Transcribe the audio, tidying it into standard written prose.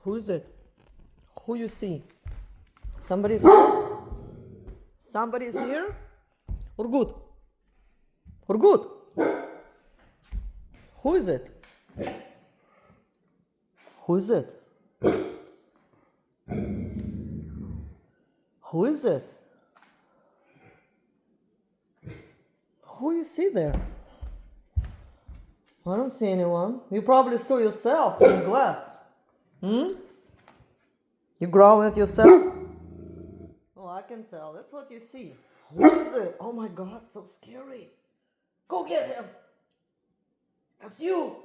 Who is it? Who you see? Somebody's here? Somebody's here? Urgut. Urgut. Who is it? Who is it? Who is it? Who you see there? I don't see anyone. You probably saw yourself in the glass. You growl at yourself? Oh, I can tell. That's what you see. Who is it? Oh my God, so scary. Go get him. That's you.